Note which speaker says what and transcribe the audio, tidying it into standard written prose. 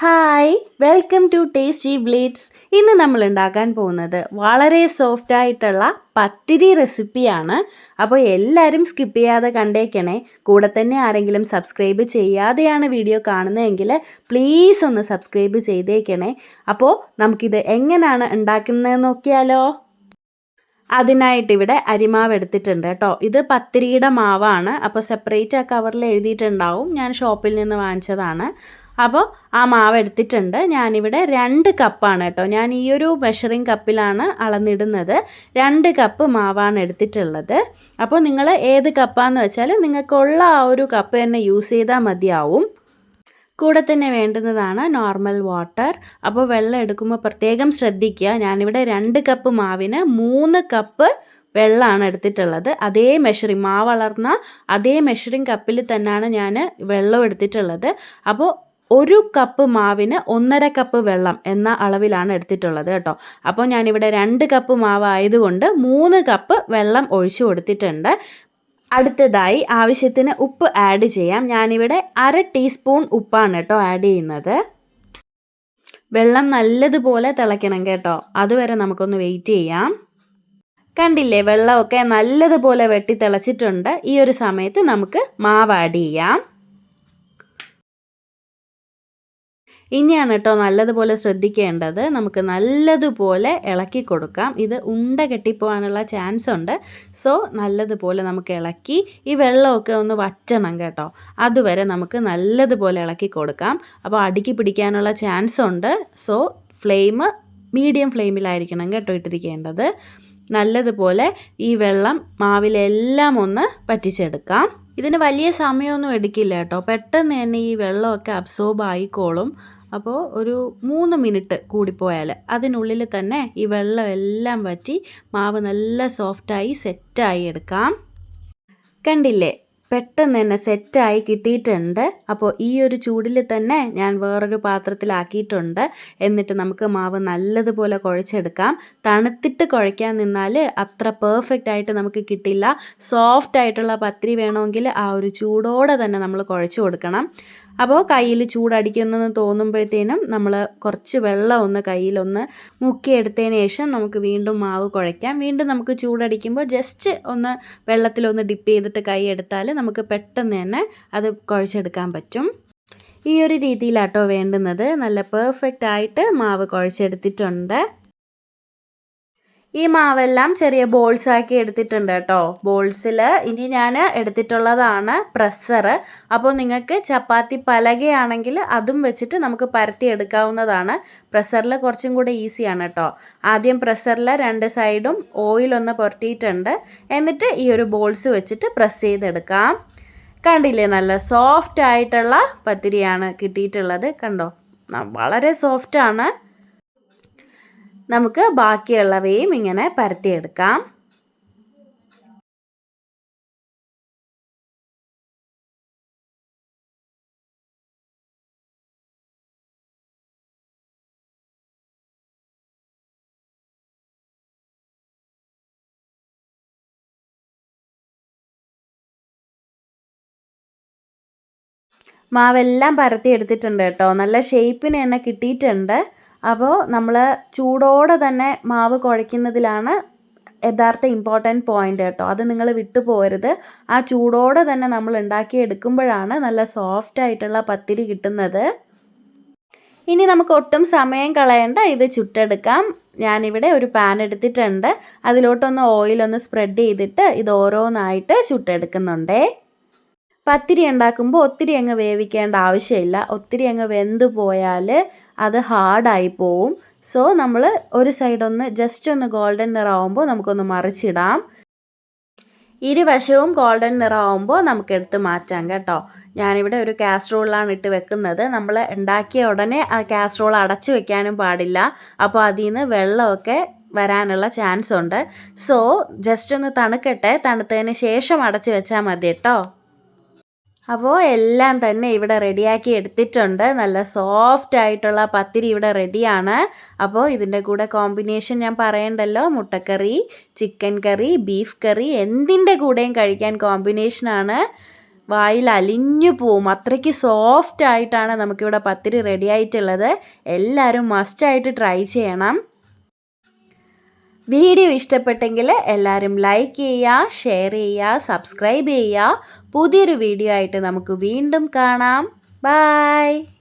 Speaker 1: Hi welcome to tasty bites. ഇന്ന് നമ്മൾ ഉണ്ടാക്കാൻ പോകുന്നത് വളരെ സോഫ്റ്റ് ആയിട്ടുള്ള പത്തിരി റെസിപ്പിയാണ്. അപ്പോൾ എല്ലാവരും സ്കിപ്പ് ചെയ്യാതെ കണ്ടേക്കണേ. കൂടെ തന്നെ ആരെങ്കിലും സബ്സ്ക്രൈബ് ചെയ്യാതെയാണ് വീഡിയോ കാണുന്നതെങ്കിൽ പ്ലീസ് ഒന്ന് സബ്സ്ക്രൈബ് ചെയ്തേക്കണേ. അപ്പോൾ നമുക്കിത് എങ്ങനെയാണ് ഉണ്ടാക്കുന്നത് നോക്കിയാലോ. അതിനായിട്ട് ഇവിടെ അരിമാവ് എടുത്തിട്ടുണ്ട് കേട്ടോ. ഇത് പത്തിരിയുടെ മാവാണ്. അപ്പോൾ സെപ്പറേറ്റ് ആ കവറിൽ എഴുതിയിട്ടുണ്ടാവും. ഞാൻ ഷോപ്പിൽ നിന്ന് വാങ്ങിച്ചതാണ്. അപ്പോൾ ആ മാവ് എടുത്തിട്ടുണ്ട്. ഞാനിവിടെ 2 കപ്പാണ് കേട്ടോ. ഞാൻ ഈ ഒരു മെഷറിംഗ് കപ്പിലാണ് അളന്നിടുന്നത്. 2 കപ്പ് മാവാണ് എടുത്തിട്ടുള്ളത്. അപ്പോൾ നിങ്ങൾ ഏത് കപ്പാന്ന് വെച്ചാൽ നിങ്ങൾക്കുള്ള ആ ഒരു കപ്പ് തന്നെ യൂസ് ചെയ്താൽ മതിയാവും. കൂടെ തന്നെ വേണ്ടുന്നതാണ് നോർമൽ വാട്ടർ. അപ്പോൾ വെള്ളം എടുക്കുമ്പോൾ പ്രത്യേകം ശ്രദ്ധിക്കുക. ഞാനിവിടെ 2 കപ്പ് മാവിന് 3 കപ്പ് വെള്ളമാണ് എടുത്തിട്ടുള്ളത്. അതേ മെഷറിങ് മാവ് വളർന്ന അതേ മെഷറിങ് കപ്പിൽ തന്നെയാണ് ഞാൻ വെള്ളം എടുത്തിട്ടുള്ളത്. അപ്പോൾ 1 കപ്പ് മാവിന് 1.5 കപ്പ് വെള്ളം എന്ന അളവിലാണ് എടുത്തിട്ടുള്ളത് കേട്ടോ. അപ്പോൾ ഞാനിവിടെ 2 കപ്പ് മാവ് ആയതുകൊണ്ട് 3 കപ്പ് വെള്ളം ഒഴിച്ചു കൊടുത്തിട്ടുണ്ട്. അടുത്തതായി ആവശ്യത്തിന് ഉപ്പ് ആഡ് ചെയ്യാം. ഞാനിവിടെ 1/2 ടീസ്പൂൺ ഉപ്പാണ് കേട്ടോ ആഡ് ചെയ്യുന്നത്. വെള്ളം നല്ലതുപോലെ തിളയ്ക്കണം കേട്ടോ. അതുവരെ നമുക്കൊന്ന് വെയിറ്റ് ചെയ്യാം. കണ്ടില്ലേ, വെള്ളമൊക്കെ നല്ലതുപോലെ വെട്ടി തിളച്ചിട്ടുണ്ട്. ഈ ഒരു സമയത്ത് നമുക്ക് മാവ് ആഡ് ചെയ്യാം. ഇനിയാണ് കേട്ടോ നല്ലതുപോലെ ശ്രദ്ധിക്കേണ്ടത്. നമുക്ക് നല്ലതുപോലെ ഇളക്കി കൊടുക്കാം. ഇത് ഉണ്ട കെട്ടിപ്പോകാനുള്ള ചാൻസ് ഉണ്ട്. സോ നല്ലതുപോലെ നമുക്ക് ഇളക്കി ഈ വെള്ളമൊക്കെ ഒന്ന് വറ്റണം കേട്ടോ. അതുവരെ നമുക്ക് നല്ലതുപോലെ ഇളക്കി കൊടുക്കാം. അപ്പോൾ അടുക്കി പിടിക്കാനുള്ള ചാൻസ് ഉണ്ട്. സോ ഫ്ലെയിം മീഡിയം ഫ്ലെയിമിലായിരിക്കണം കേട്ടോ ഇട്ടിരിക്കേണ്ടത്. നല്ലതുപോലെ ഈ വെള്ളം മാവിലെല്ലാം ഒന്ന് പറ്റിച്ചെടുക്കാം. ഇതിന് വലിയ സമയമൊന്നും എടുക്കില്ല കേട്ടോ. പെട്ടെന്ന് തന്നെ ഈ വെള്ളമൊക്കെ അബ്സോർബ് ആയിക്കോളും. അപ്പോൾ ഒരു 3 മിനിറ്റ് കൂടിപ്പോയാൽ അതിനുള്ളിൽ തന്നെ ഈ വെള്ളം എല്ലാം വറ്റി മാവ് നല്ല സോഫ്റ്റായി സെറ്റായി എടുക്കാം. കണ്ടില്ലേ, പെട്ടെന്ന് തന്നെ സെറ്റായി കിട്ടിയിട്ടുണ്ട്. അപ്പോൾ ഈ ഒരു ചൂടിൽ തന്നെ ഞാൻ വേറൊരു പാത്രത്തിലാക്കിയിട്ടുണ്ട്. എന്നിട്ട് നമുക്ക് മാവ് നല്ലതുപോലെ കുഴച്ചെടുക്കാം. തണുത്തിട്ട് കുഴയ്ക്കാൻ നിന്നാൽ അത്ര പെർഫെക്റ്റ് ആയിട്ട് നമുക്ക് കിട്ടില്ല. സോഫ്റ്റ് ആയിട്ടുള്ള പത്തിരി വേണമെങ്കിൽ ആ ഒരു ചൂടോടെ തന്നെ നമ്മൾ കുഴച്ച് കൊടുക്കണം. അപ്പോൾ കയ്യിൽ ചൂടടിക്കുന്നെന്ന് തോന്നുമ്പോഴത്തേനും നമ്മൾ കുറച്ച് വെള്ളം ഒന്ന് കയ്യിലൊന്ന് മുക്കിയെടുത്തതിന് ശേഷം നമുക്ക് വീണ്ടും മാവ് കുഴയ്ക്കാം. വീണ്ടും നമുക്ക് ചൂടടിക്കുമ്പോൾ ജസ്റ്റ് ഒന്ന് വെള്ളത്തിലൊന്ന് ഡിപ്പ് ചെയ്തിട്ട് കൈ എടുത്താൽ നമുക്ക് പെട്ടെന്ന് തന്നെ അത് കുഴച്ചെടുക്കാൻ പറ്റും. ഈ ഒരു രീതിയിലാട്ടോ വേണ്ടുന്നത്. നല്ല പെർഫെക്റ്റ് ആയിട്ട് മാവ് കുഴച്ചെടുത്തിട്ടുണ്ട്. ഈ മാവെല്ലാം ചെറിയ ബോൾസ് ആക്കി എടുത്തിട്ടുണ്ട് കേട്ടോ. ബോൾസിൽ ഇനി ഞാൻ എടുത്തിട്ടുള്ളതാണ് പ്രസ്സർ. അപ്പോൾ നിങ്ങൾക്ക് ചപ്പാത്തി പലകയാണെങ്കിൽ അതും വെച്ചിട്ട് നമുക്ക് പരത്തി എടുക്കാവുന്നതാണ്. പ്രസ്സറിൽ കുറച്ചും കൂടെ ഈസിയാണ് കേട്ടോ. ആദ്യം പ്രസ്സറിൽ 2 സൈഡും ഓയിലൊന്ന് പുരട്ടിയിട്ടുണ്ട്. എന്നിട്ട് ഈ ഒരു ബോൾസ് വെച്ചിട്ട് പ്രസ് ചെയ്തെടുക്കാം. കണ്ടില്ലേ, നല്ല സോഫ്റ്റ് ആയിട്ടുള്ള പത്തിരിയാണ് കിട്ടിയിട്ടുള്ളത്. കണ്ടോ, വളരെ സോഫ്റ്റാണ്. നമുക്ക് ബാക്കിയുള്ളവയും ഇങ്ങനെ പരത്തിയെടുക്കാം. മാവെല്ലാം പരത്തി എടുത്തിട്ടുണ്ട് കേട്ടോ. നല്ല ഷേപ്പിന് തന്നെ കിട്ടിയിട്ടുണ്ട്. അപ്പോൾ നമ്മൾ ചൂടോടെ തന്നെ മാവ് കുഴയ്ക്കുന്നതിലാണ് യഥാർത്ഥ ഇമ്പോർട്ടൻറ്റ് പോയിൻ്റ് കേട്ടോ. അത് നിങ്ങൾ വിട്ടു പോകരുത്. ആ ചൂടോടെ തന്നെ നമ്മൾ ഉണ്ടാക്കിയെടുക്കുമ്പോഴാണ് നല്ല സോഫ്റ്റ് ആയിട്ടുള്ള പത്തിരി കിട്ടുന്നത്. ഇനി നമുക്ക് ഒട്ടും സമയം കളയണ്ട, ഇത് ചുട്ടെടുക്കാം. ഞാനിവിടെ ഒരു പാൻ എടുത്തിട്ടുണ്ട്. അതിലോട്ടൊന്ന് ഓയിലൊന്ന് സ്പ്രെഡ് ചെയ്തിട്ട് ഇത് ഓരോന്നായിട്ട് ചുട്ടെടുക്കുന്നുണ്ടേ. പത്തിരി ഉണ്ടാക്കുമ്പോൾ ഒത്തിരി അങ്ങ് വേവിക്കേണ്ട ആവശ്യമില്ല. ഒത്തിരി അങ്ങ് വെന്ത് പോയാൽ അത് ഹാർഡായി പോവും. സോ നമ്മൾ ഒരു സൈഡൊന്ന് ജസ്റ്റ് ഒന്ന് ഗോൾഡൻ നിറമാകുമ്പോൾ നമുക്കൊന്ന് മറിച്ചിടാം. ഇരുവശവും ഗോൾഡൻ നിറമാകുമ്പോൾ നമുക്ക് എടുത്ത് മാറ്റാം കേട്ടോ. ഞാനിവിടെ ഒരു കാസറോളിലാണ് ഇട്ട് വെക്കുന്നത്. നമ്മൾ ഉണ്ടാക്കിയ ഉടനെ ആ കാസറോൾ അടച്ചു വെക്കാനും പാടില്ല. അപ്പോൾ അതിൽ നിന്ന് വെള്ളമൊക്കെ വരാനുള്ള ചാൻസ് ഉണ്ട്. സോ ജസ്റ്റ് ഒന്ന് തണുക്കട്ടെ. തണുത്തതിന് ശേഷം അടച്ചു വെച്ചാൽ മതി കേട്ടോ. അപ്പോൾ എല്ലാം തന്നെ ഇവിടെ റെഡിയാക്കി എടുത്തിട്ടുണ്ട്. നല്ല സോഫ്റ്റ് ആയിട്ടുള്ള പത്തിരി ഇവിടെ റെഡിയാണ്. അപ്പോൾ ഇതിൻ്റെ കൂടെ കോമ്പിനേഷൻ ഞാൻ പറയണ്ടല്ലോ. മുട്ടക്കറി, ചിക്കൻ കറി, ബീഫ് കറി എന്തിൻ്റെ കൂടെയും കഴിക്കാൻ കോമ്പിനേഷനാണ്. വായിൽ അലിഞ്ഞു പോവും. അത്രയ്ക്ക് സോഫ്റ്റ് ആയിട്ടാണ് നമുക്കിവിടെ പത്തിരി റെഡി ആയിട്ടുള്ളത്. എല്ലാവരും മസ്റ്റായിട്ട് ട്രൈ ചെയ്യണം. വീഡിയോ ഇഷ്ടപ്പെട്ടെങ്കിൽ എല്ലാവരും ലൈക്ക് ചെയ്യുക, ഷെയർ ചെയ്യുക, സബ്സ്ക്രൈബ് ചെയ്യുക. പുതിയൊരു വീഡിയോ ആയിട്ട് നമുക്ക് വീണ്ടും കാണാം. ബൈ.